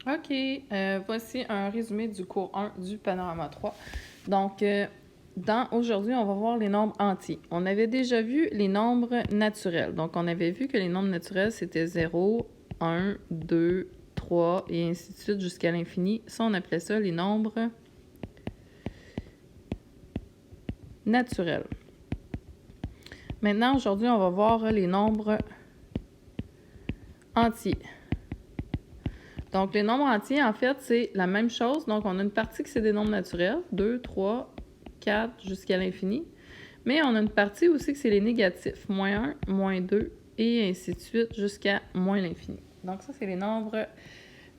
OK, voici un résumé du cours 1 du panorama 3. Donc, aujourd'hui, on va voir les nombres entiers. On avait déjà vu les nombres naturels. Donc, on avait vu que les nombres naturels, c'était 0, 1, 2, 3 et ainsi de suite jusqu'à l'infini. Ça, on appelait ça les nombres naturels. Maintenant, aujourd'hui, on va voir les nombres entiers. Donc, les nombres entiers, en fait, c'est la même chose. Donc, on a une partie qui c'est des nombres naturels, 2, 3, 4, jusqu'à l'infini. Mais on a une partie aussi que c'est les négatifs, -1, -2, et ainsi de suite jusqu'à moins l'infini. Donc, ça, c'est les nombres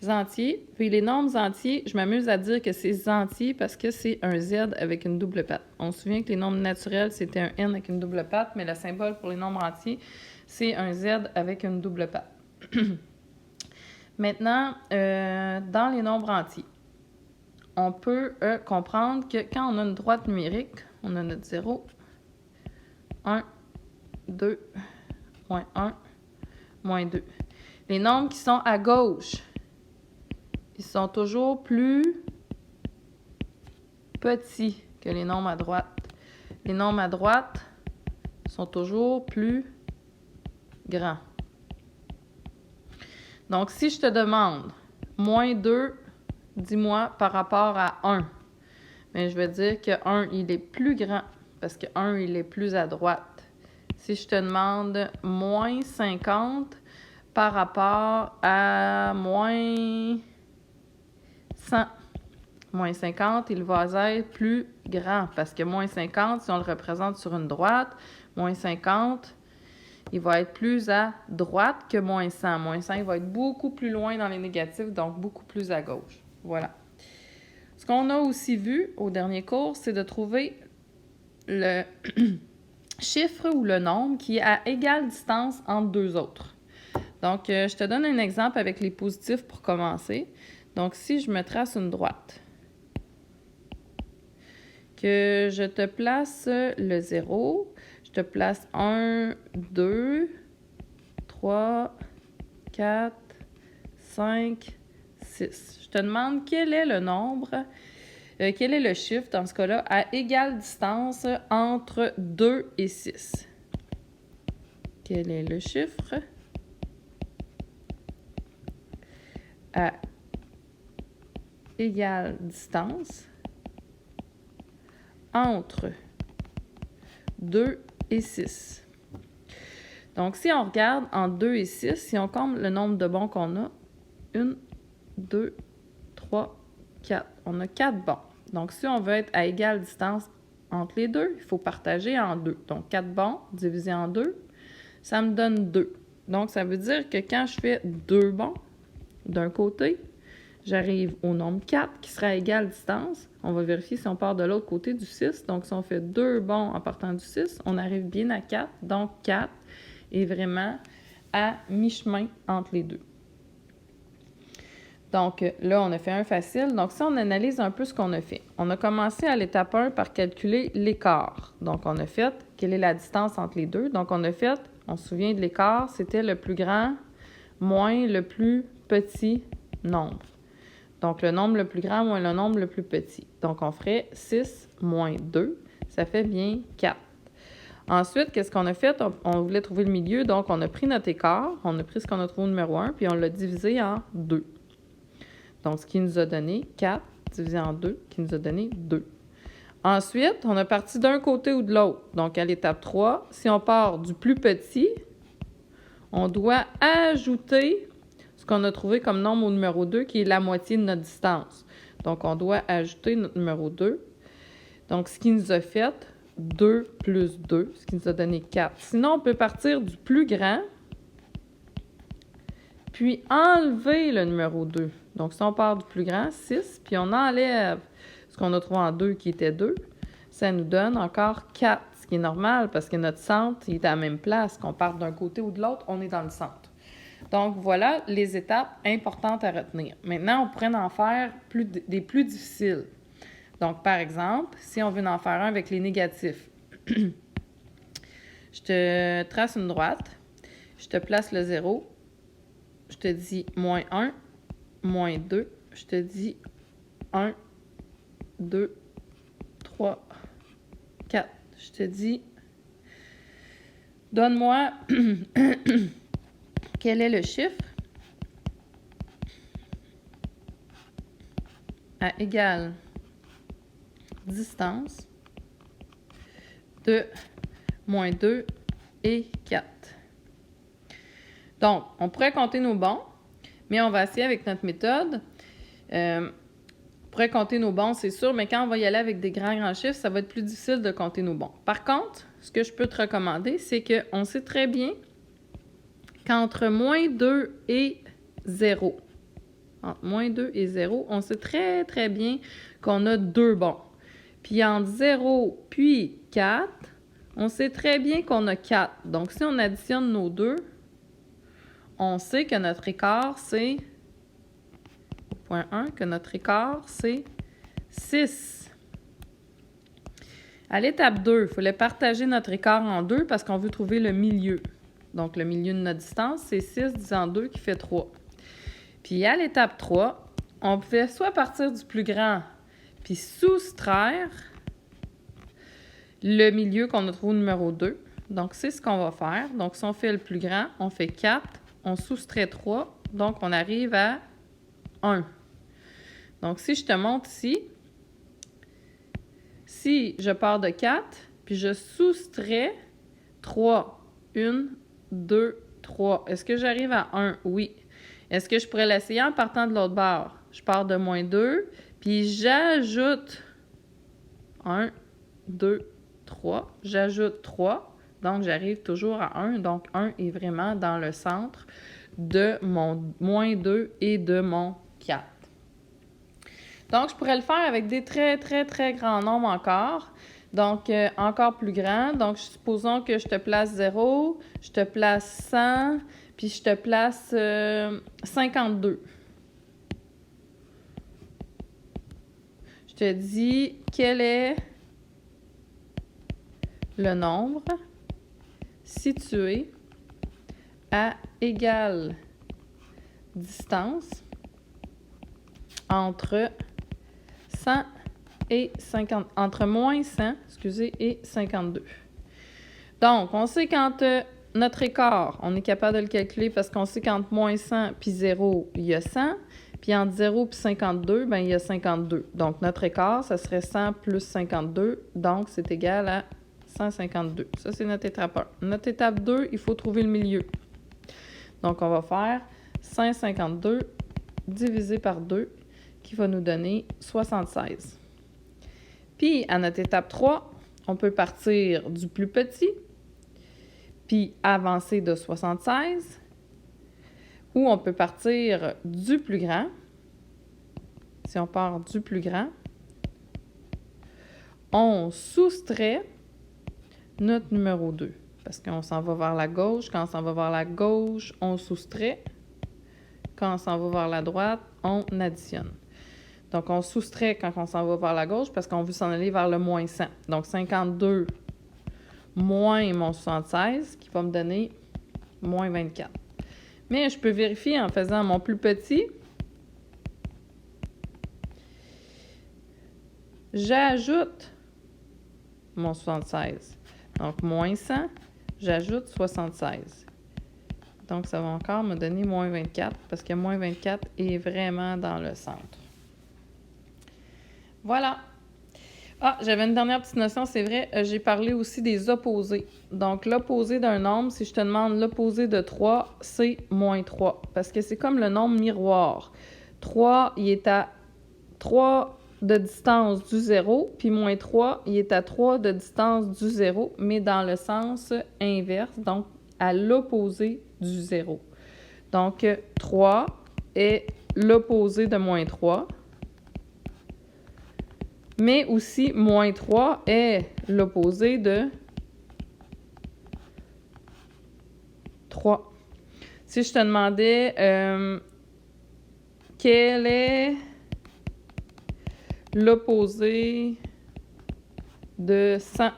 entiers. Puis les nombres entiers, je m'amuse à dire que c'est entier parce que c'est un Z avec une double patte. On se souvient que les nombres naturels, c'était un N avec une double patte, mais le symbole pour les nombres entiers, c'est un Z avec une double patte. Maintenant, dans les nombres entiers, on peut comprendre que quand on a une droite numérique, on a notre 0, 1, 2, moins 1, moins 2. Les nombres qui sont à gauche, ils sont toujours plus petits que les nombres à droite. Les nombres à droite sont toujours plus grands. Donc, si je te demande -2, dis-moi par rapport à 1. Mais je vais dire que 1, il est plus grand parce que 1, il est plus à droite. Si je te demande -50 par rapport à -100, -50, il va être plus grand parce que -50, si on le représente sur une droite, -50, il va être plus à droite que -100. -100, il va être beaucoup plus loin dans les négatifs, donc beaucoup plus à gauche. Voilà. Ce qu'on a aussi vu au dernier cours, c'est de trouver le chiffre ou le nombre qui est à égale distance entre deux autres. Donc, je te donne un exemple avec les positifs pour commencer. Donc, si je me trace une droite, que je te place le 0, je te place 1, 2, 3, 4, 5, 6. Je te demande quel est le nombre, quel est le chiffre, dans ce cas-là, à égale distance entre 2 et 6. Quel est le chiffre à égale distance entre 2 et 6. Donc, si on regarde entre 2 et 6, si on compte le nombre de bons qu'on a, 1, 2, 3, 4. On a 4 bons. Donc, si on veut être à égale distance entre les deux, il faut partager en 2. Donc, 4 bons divisé en 2, ça me donne 2. Donc, ça veut dire que quand je fais 2 bons d'un côté, j'arrive au nombre 4 qui sera à égale distance. On va vérifier si on part de l'autre côté du 6. Donc, si on fait 2 bons en partant du 6, on arrive bien à 4. Donc, 4 est vraiment à mi-chemin entre les deux. Donc, là, on a fait un facile. Donc, si on analyse un peu ce qu'on a fait, on a commencé à l'étape 1 par calculer l'écart. Donc, on a fait quelle est la distance entre les deux. Donc, on a fait, on se souvient de l'écart, c'était le plus grand moins le plus petit nombre. Donc, le nombre le plus grand moins le nombre le plus petit. Donc, on ferait 6 moins 2, ça fait bien 4. Ensuite, qu'est-ce qu'on a fait? On voulait trouver le milieu, donc on a pris notre écart, on a pris ce qu'on a trouvé au numéro 1, puis on l'a divisé en 2. Donc, ce qui nous a donné 4 divisé en 2, qui nous a donné 2. Ensuite, on a parti d'un côté ou de l'autre. Donc, à l'étape 3, si on part du plus petit, on doit ajouter ce qu'on a trouvé comme nombre au numéro 2, qui est la moitié de notre distance. Donc, on doit ajouter notre numéro 2. Donc, ce qui nous a fait 2 plus 2, ce qui nous a donné 4. Sinon, on peut partir du plus grand, puis enlever le numéro 2. Donc, si on part du plus grand, 6, puis on enlève ce qu'on a trouvé en 2 qui était 2, ça nous donne encore 4, ce qui est normal parce que notre centre il est à la même place. Qu'on parte d'un côté ou de l'autre, on est dans le centre. Donc, voilà les étapes importantes à retenir. Maintenant, on pourrait en faire des plus difficiles. Donc, par exemple, si on veut en faire un avec les négatifs, je te trace une droite, je te place le 0, je te dis -1, moins 2. Je te dis 1, 2, 3, 4. Je te dis, donne-moi quel est le chiffre à égale distance de moins 2 et 4. Donc, on pourrait compter nos bons, mais on va essayer avec notre méthode. On pourrait compter nos bons, c'est sûr, mais quand on va y aller avec des grands chiffres, ça va être plus difficile de compter nos bons. Par contre, ce que je peux te recommander, c'est qu'on sait très bien qu'entre moins 2 et 0, entre moins 2 et 0, on sait très, très bien qu'on a 2 bons. Puis entre 0 puis 4, on sait très bien qu'on a 4. Donc, si on additionne nos deux, on sait que notre écart, c'est, point 1, que notre écart, c'est 6. À l'étape 2, il fallait partager notre écart en deux parce qu'on veut trouver le milieu. Donc, le milieu de notre distance, c'est 6 divisé 2 qui fait 3. Puis, à l'étape 3, on pouvait soit partir du plus grand puis soustraire le milieu qu'on a trouvé au numéro 2. Donc, c'est ce qu'on va faire. Donc, si on fait le plus grand, on fait 4, on soustrait 3, donc on arrive à 1. Donc, si je te montre ici, si je pars de 4, puis je soustrais 3, 1, 2, 3, est-ce que j'arrive à 1? Oui. Est-ce que je pourrais l'essayer en partant de l'autre bord? Je pars de moins 2, puis j'ajoute 1, 2, 3. J'ajoute 3, donc j'arrive toujours à 1. Donc, 1 est vraiment dans le centre de mon moins 2 et de mon 4. Donc, je pourrais le faire avec des très, très, très grands nombres encore. Donc, encore plus grand. Donc, supposons que je te place 0, je te place 100, puis je te place 52. Je te dis quel est le nombre situé à égale distance entre 100 et 50, entre moins 100, et 52. Donc, on sait qu'entre notre écart, on est capable de le calculer parce qu'on sait qu'entre moins 100 puis 0, il y a 100. Puis entre 0 puis 52, bien, il y a 52. Donc, notre écart, ça serait 100 plus 52. Donc, c'est égal à 152. Ça, c'est notre étape 1. Notre étape 2, il faut trouver le milieu. Donc, on va faire 152 divisé par 2, qui va nous donner 76. Puis, à notre étape 3, on peut partir du plus petit, puis avancer de 76, ou on peut partir du plus grand. Si on part du plus grand, on soustrait notre numéro 2, parce qu'on s'en va vers la gauche. Quand on s'en va vers la gauche, on soustrait. Quand on s'en va vers la droite, on additionne. Donc, on soustrait quand on s'en va vers la gauche parce qu'on veut s'en aller vers le moins 100. Donc, 52 moins mon 76 qui va me donner moins 24. Mais je peux vérifier en faisant mon plus petit. J'ajoute mon 76. Donc, moins 100, j'ajoute 76. Donc, ça va encore me donner moins 24 parce que moins 24 est vraiment dans le centre. Voilà. Ah, j'avais une dernière petite notion, c'est vrai, j'ai parlé aussi des opposés. Donc, l'opposé d'un nombre, si je te demande l'opposé de 3, c'est moins 3. Parce que c'est comme le nombre miroir. 3, il est à 3 de distance du 0, puis moins 3, il est à 3 de distance du 0, mais dans le sens inverse, donc à l'opposé du 0. Donc, 3 est l'opposé de moins 3. Mais aussi, moins 3 est l'opposé de 3. Si je te demandais quel est l'opposé de 100?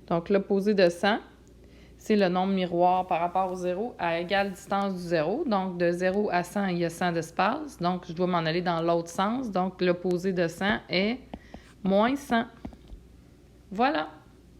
Donc, l'opposé de 100, c'est le nombre miroir par rapport au 0 à égale distance du 0. Donc, de 0 à 100, il y a 100 d'espace. Donc, je dois m'en aller dans l'autre sens. Donc, l'opposé de 100 est moins 100. Voilà!